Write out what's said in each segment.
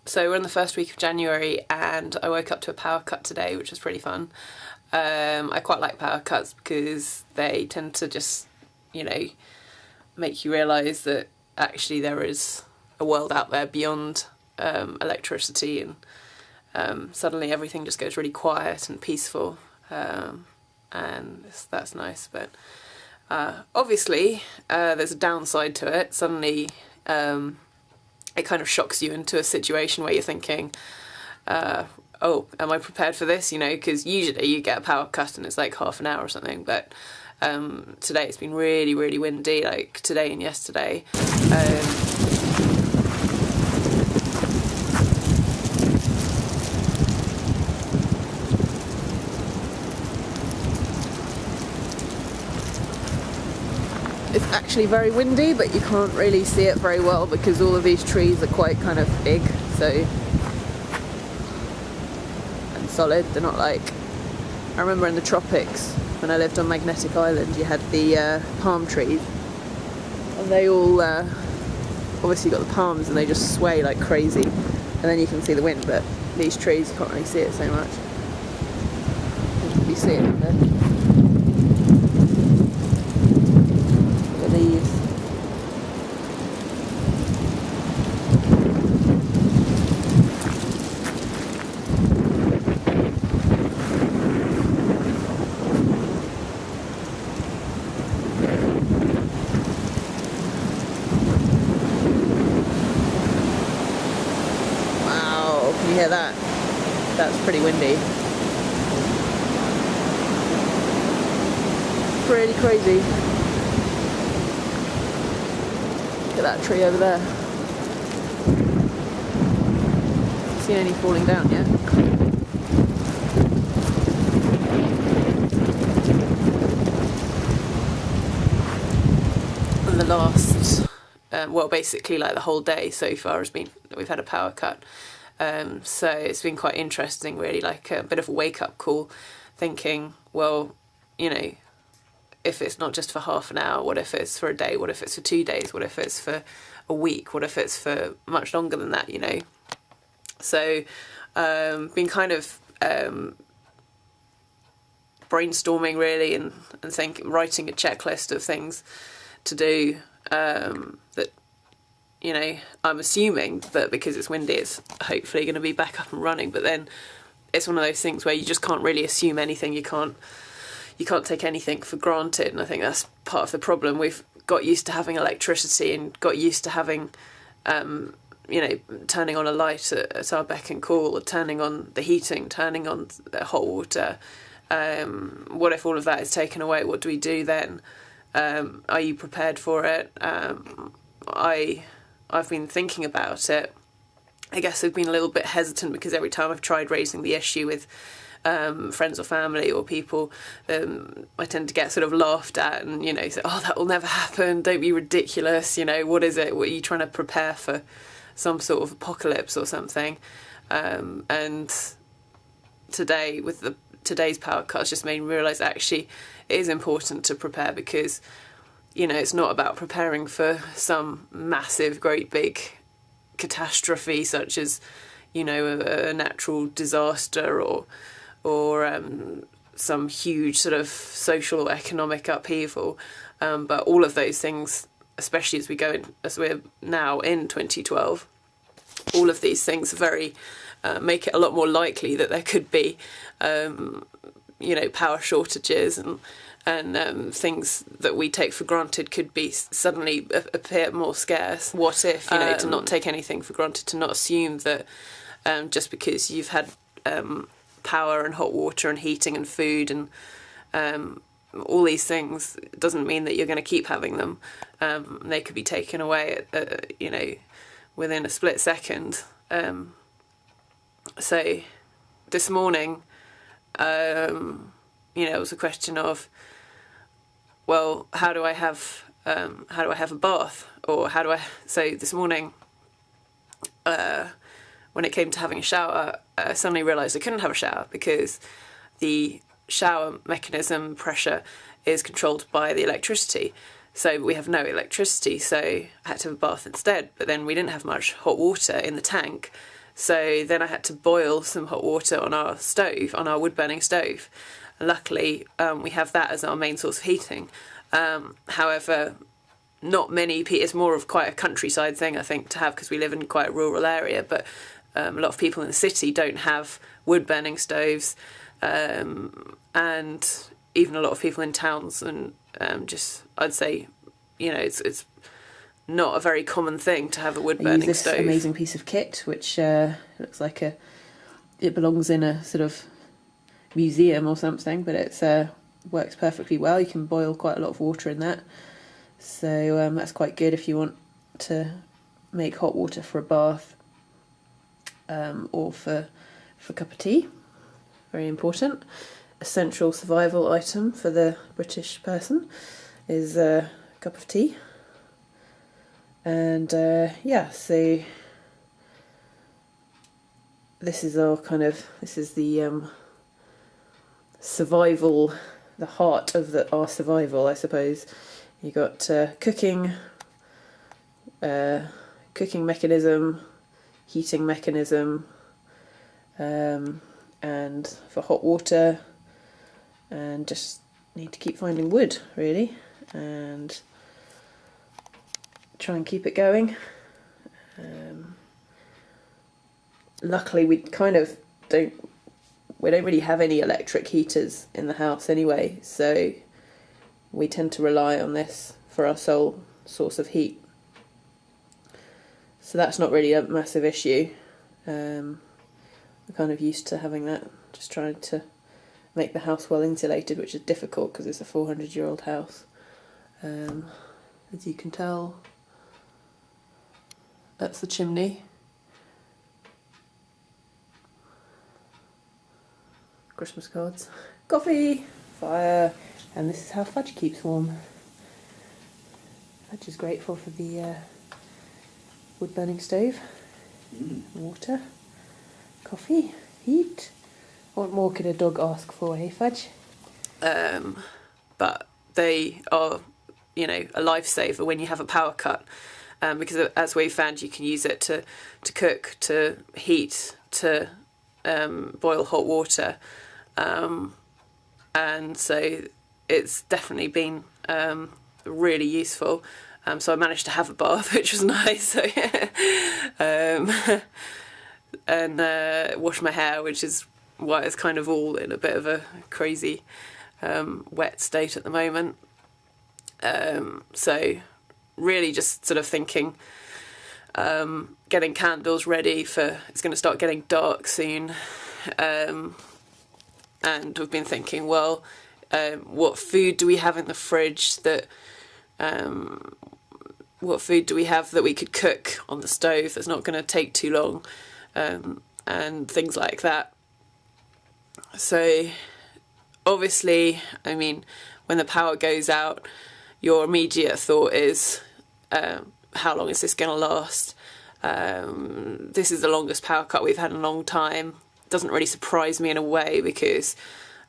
So we're in the first week of January and I woke up to a power cut today, which was pretty fun. I quite like power cuts because they tend to just, you know, make you realise that actually there is a world out there beyond electricity, and suddenly everything just goes really quiet and peaceful, and that's nice. But obviously there's a downside to it. Suddenly it kind of shocks you into a situation where you're thinking, oh, am I prepared for this? You know, because usually you get a power cut and it's like half an hour or something, but today it's been really, really windy, like today and yesterday. It's actually very windy, but you can't really see it very well because all of these trees are quite kind of big, so, and solid. They're not like, I remember in the tropics when I lived on Magnetic Island, you had the palm trees, and they all obviously got the palms and they just sway like crazy, and then you can see the wind. But these trees, you can't really see it so much. You see it in there. Can you hear that? That's pretty windy. Pretty crazy. Look at that tree over there. Haven't seen any falling down yet. And the last, well, basically like the whole day so far has been, we've had a power cut. So it's been quite interesting, really, like a bit of a wake-up call, thinking, well, you know, if it's not just for half an hour, what if it's for a day, what if it's for 2 days, what if it's for a week, what if it's for much longer than that, you know? So been kind of brainstorming, really, and writing a checklist of things to do that, you know, I'm assuming that because it's windy it's hopefully going to be back up and running, but then it's one of those things where you just can't really assume anything. You can't take anything for granted, and I think that's part of the problem. We've got used to having electricity and got used to having, you know, turning on a light at our beck and call, or turning on the heating, turning on the hot water. What if all of that is taken away? What do we do then? Are you prepared for it? I've been thinking about it. I guess I've been a little bit hesitant because every time I've tried raising the issue with friends or family or people, I tend to get sort of laughed at and, you know, say, oh, that will never happen, don't be ridiculous, you know, what is it? What are you trying to prepare for? Some sort of apocalypse or something? And today, with today's power cuts, just made me realise actually it is important to prepare, because, you know, it's not about preparing for some massive, great big catastrophe such as, you know, a natural disaster or some huge sort of social or economic upheaval. But all of those things, especially as we're now in 2012, all of these things are very make it a lot more likely that there could be, you know, power shortages and things that we take for granted could be suddenly appear more scarce. What if, you know, to not take anything for granted, to not assume that just because you've had power and hot water and heating and food and all these things doesn't mean that you're going to keep having them. They could be taken away, you know, within a split second. So this morning, you know, it was a question of, well, how do I have a bath, or how do I? So this morning, when it came to having a shower, I suddenly realised I couldn't have a shower because the shower mechanism pressure is controlled by the electricity. So we have no electricity, so I had to have a bath instead. But then we didn't have much hot water in the tank, So then I had to boil some hot water on our stove, on our wood-burning stove. Luckily, we have that as our main source of heating. However, not many people, it's more of quite a countryside thing, I think, to have, because we live in quite a rural area, but a lot of people in the city don't have wood-burning stoves, and even a lot of people in towns, and just, I'd say, you know, it's not a very common thing to have a wood-burning stove. I use this amazing piece of kit, which looks like it belongs in a sort of museum or something, but it's works perfectly well. You can boil quite a lot of water in that, so that's quite good if you want to make hot water for a bath, or for a cup of tea. Very important. Essential survival item for the British person is a cup of tea. And yeah, so this is the survival, the heart of our survival, I suppose. You got cooking mechanism, heating mechanism, and for hot water, and just need to keep finding wood, really, and try and keep it going. Luckily, we don't really have any electric heaters in the house anyway, so we tend to rely on this for our sole source of heat. So that's not really a massive issue. We're kind of used to having that, just trying to make the house well insulated, which is difficult because it's a 400-year-old house. As you can tell, that's the chimney. Christmas cards. Coffee! Fire! And this is how Fudge keeps warm. Fudge is grateful for the wood-burning stove. Water. Coffee. Heat. What more could a dog ask for, eh, Fudge? But they are, you know, a lifesaver when you have a power cut. Because as we've found, you can use it to cook, to heat, to boil hot water, and so it's definitely been really useful. So I managed to have a bath, which was nice. So, and wash my hair, which is why it's kind of all in a bit of a crazy wet state at the moment. So really just sort of thinking, getting candles ready for, it's going to start getting dark soon, and we've been thinking, well, what food do we have in the fridge that, what food do we have that we could cook on the stove that's not going to take too long, and things like that. So obviously, I mean, when the power goes out, your immediate thought is, how long is this going to last? This is the longest power cut we've had in a long time. It doesn't really surprise me in a way because,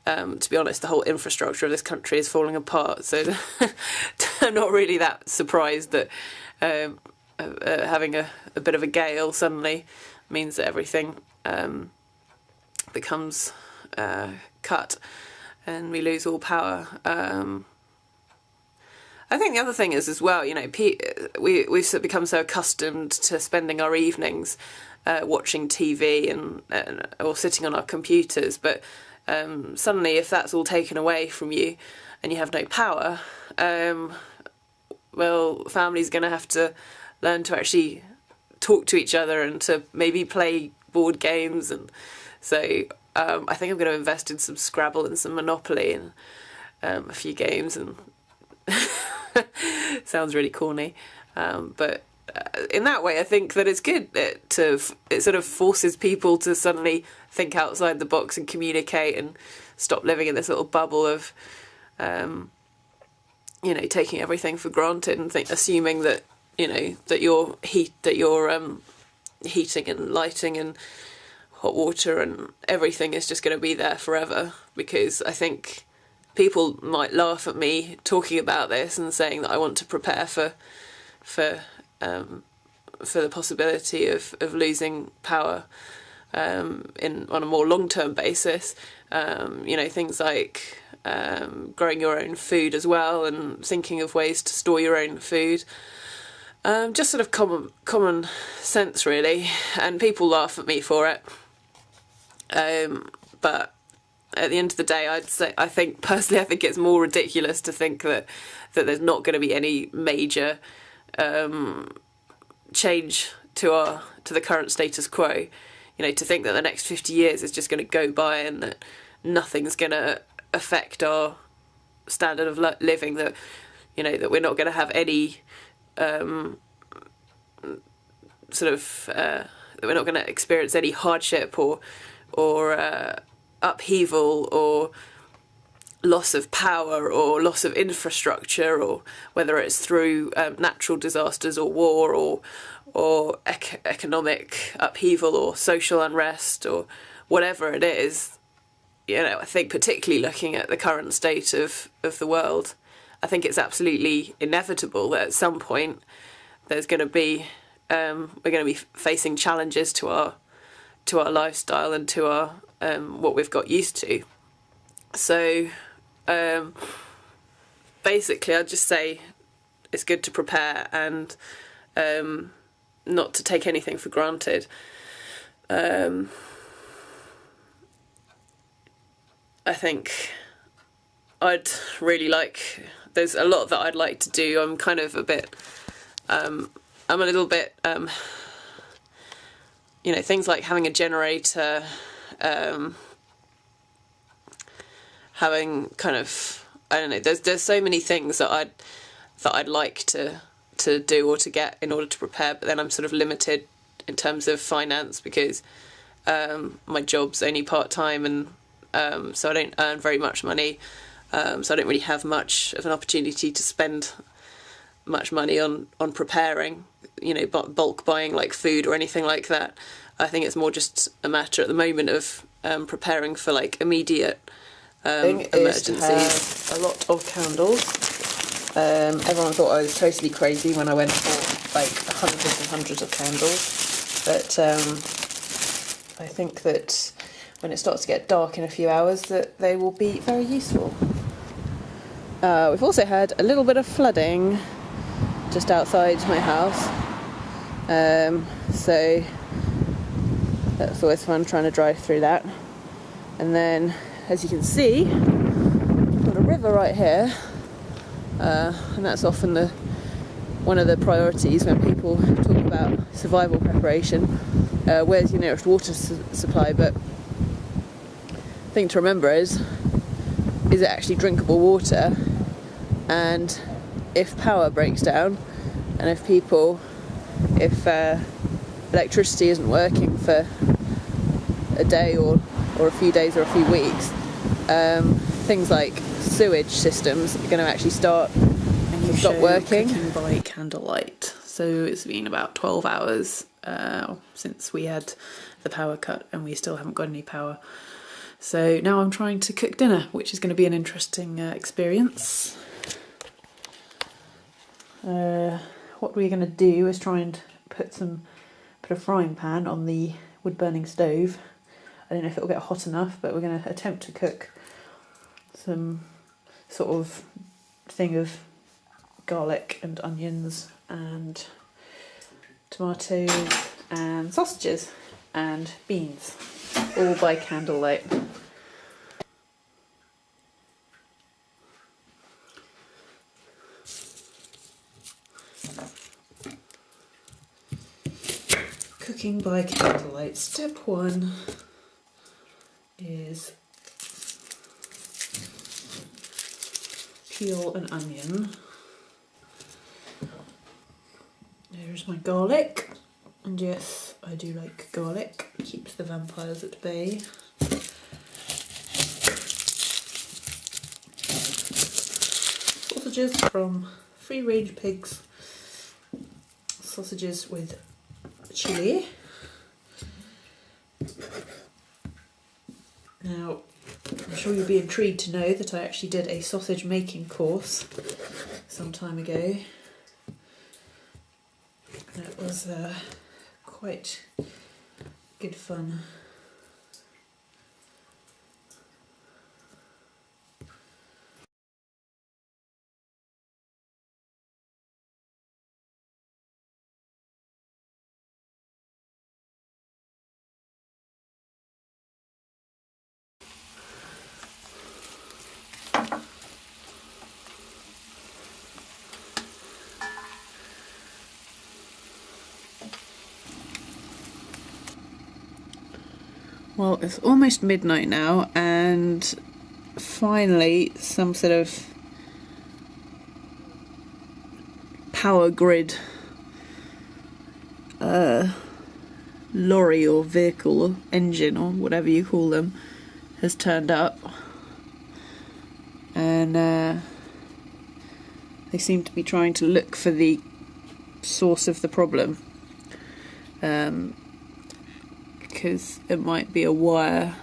to be honest, the whole infrastructure of this country is falling apart. So I'm not really that surprised that having a bit of a gale suddenly means that everything becomes cut and we lose all power. I think the other thing is as well, you know, we've become so accustomed to spending our evenings watching TV and or sitting on our computers, but suddenly if that's all taken away from you and you have no power, well, family's going to have to learn to actually talk to each other and to maybe play board games. And so I think I'm going to invest in some Scrabble and some Monopoly and a few games. And sounds really corny, but in that way I think that it's good. It sort of forces people to suddenly think outside the box and communicate and stop living in this little bubble of you know, taking everything for granted and assuming that, you know, that your heating and lighting and hot water and everything is just going to be there forever. Because I think people might laugh at me talking about this and saying that I want to prepare for for the possibility of losing power on a more long-term basis. You know, things like growing your own food as well, and thinking of ways to store your own food. Just sort of common sense, really, and people laugh at me for it. But at the end of the day, I think it's more ridiculous to think that there's not going to be any major change to the current status quo. You know, to think that the next 50 years is just going to go by and that nothing's going to affect our standard of living, that, you know, that we're not going to have any that we're not going to experience any hardship or upheaval or loss of power or loss of infrastructure, or whether it's through natural disasters or war or economic upheaval or social unrest or whatever it is. You know, I think particularly looking at the current state of the world, I think it's absolutely inevitable that at some point there's going to be we're going to be facing challenges to our lifestyle and to our what we've got used to. So basically, I'd just say it's good to prepare and not to take anything for granted. I think I'd really like... There's a lot that I'd like to do. I'm kind of a bit... I'm a little bit... you know, things like having a generator, having kind of... I don't know, there's so many things that I'd like to do or to get in order to prepare, but then I'm sort of limited in terms of finance because my job's only part-time, and so I don't earn very much money, so I don't really have much of an opportunity to spend much money on preparing, you know, bulk buying like food or anything like that. I think it's more just a matter at the moment of preparing for like immediate emergencies. A lot of candles. Everyone thought I was totally crazy when I went for like hundreds and hundreds of candles, but I think that when it starts to get dark in a few hours that they will be very useful. We've also had a little bit of flooding just outside my house, so that's always fun trying to drive through that. And then, as you can see, we've got a river right here, and that's often one of the priorities when people talk about survival preparation. Where's your nearest water supply? But the thing to remember is it actually drinkable water? And if power breaks down, and if electricity isn't working for a day or a few days or a few weeks, things like sewage systems are going to actually stop working. Cooking by candlelight. So it's been about 12 hours since we had the power cut, and we still haven't got any power. So now I'm trying to cook dinner, which is going to be an interesting experience. What we're going to do is try and put a frying pan on the wood-burning stove. I don't know if it'll get hot enough, but we're going to attempt to cook some sort of thing of garlic and onions and tomatoes and sausages and beans, all by candlelight. Cooking by candlelight. Step 1 is peel an onion. There's my garlic, and yes, I do like garlic. It keeps the vampires at bay. Sausages from free-range pigs. Sausages with chili. Now, I'm sure you'll be intrigued to know that I actually did a sausage making course some time ago. It was quite good fun. Well, it's almost midnight now, and finally some sort of power grid lorry or vehicle or engine or whatever you call them has turned up, and they seem to be trying to look for the source of the problem. Because it might be a wire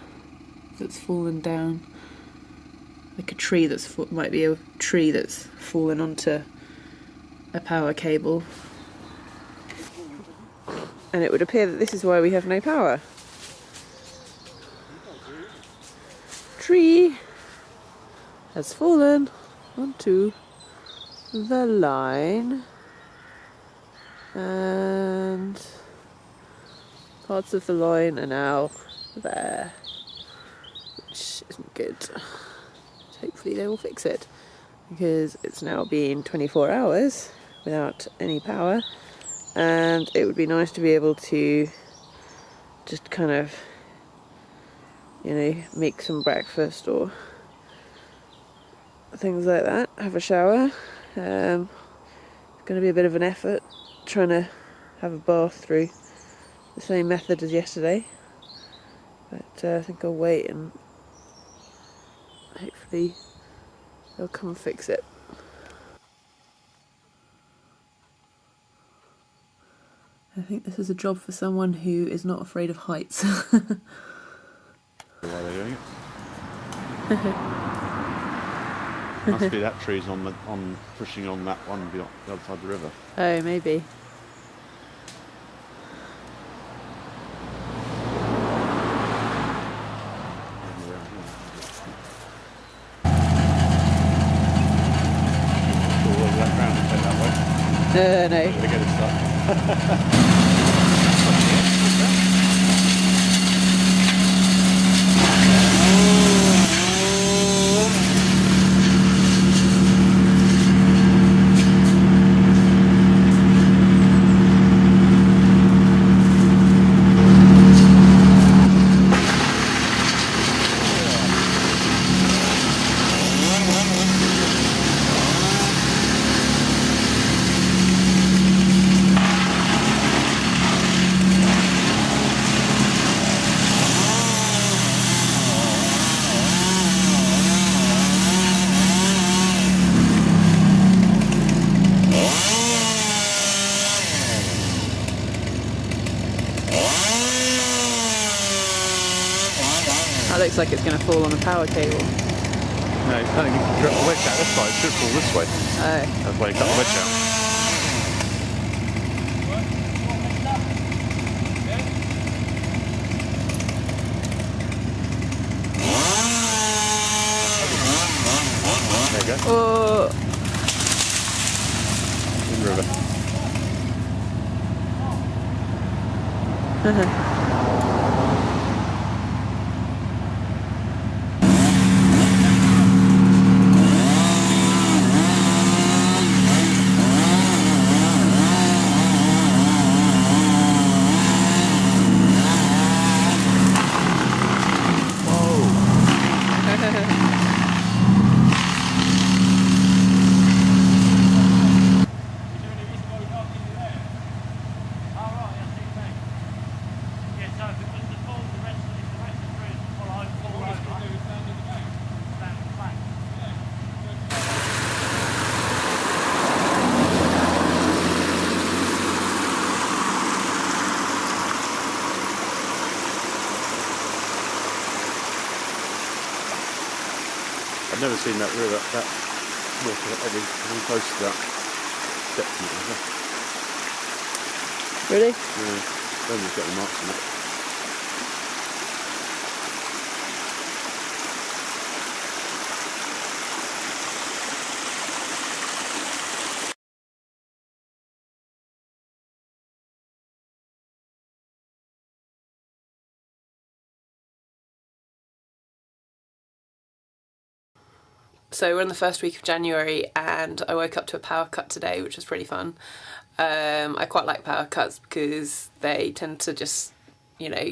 that's fallen down, like a tree might be a tree that's fallen onto a power cable, and it would appear that this is why we have no power. Tree has fallen onto the line, and parts of the line are now there, which isn't good. Hopefully they will fix it, because it's now been 24 hours without any power, and it would be nice to be able to just kind of, you know, make some breakfast or things like that, have a shower. It's going to be a bit of an effort trying to have a bath through the same method as yesterday, but I think I'll wait and hopefully they'll come and fix it. I think this is a job for someone who is not afraid of heights. Why are they doing it? Must be that tree's on pushing on that one the other side of the river. Oh, maybe. No. They get it stuck. That looks like it's going to fall on a power cable. No, I think you can drop the wedge out this side. It should fall this way. Oh. That's why you cut the wedge out. There you go. Oh. In the river. I've never seen that river, that water ever close to that depth. Really? Yeah, then you've got the marks on it. So we're in the first week of January and I woke up to a power cut today, which was pretty fun. I quite like power cuts because they tend to just, you know,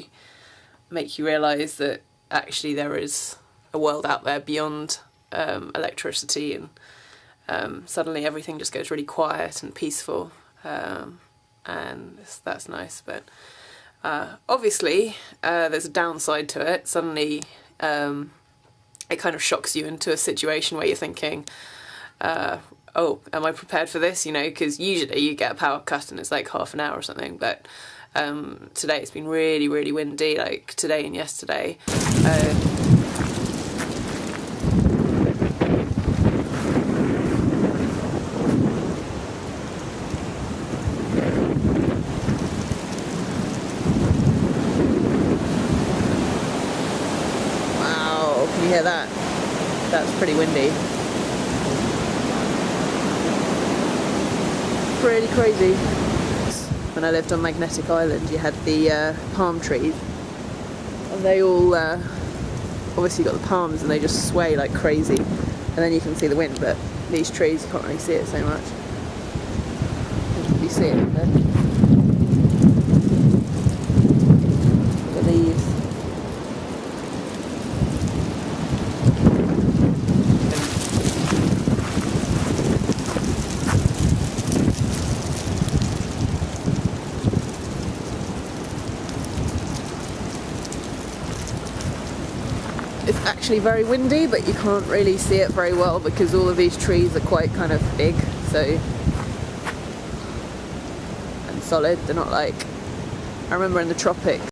make you realise that actually there is a world out there beyond electricity, and suddenly everything just goes really quiet and peaceful, and that's nice. But obviously there's a downside to it. Suddenly it kind of shocks you into a situation where you're thinking, oh, am I prepared for this? You know, because usually you get a power cut and it's like half an hour or something, but today it's been really, really windy, like today and yesterday. Wow, can you hear that? That's pretty windy. Pretty crazy. When I lived on Magnetic Island, you had the palm trees, and they all obviously got the palms and they just sway like crazy, and then you can see the wind, but these trees you can't really see it so much. You see it in there. Look at these. It's actually very windy, but you can't really see it very well because all of these trees are quite kind of big, so, and solid. They're not like, I remember in the tropics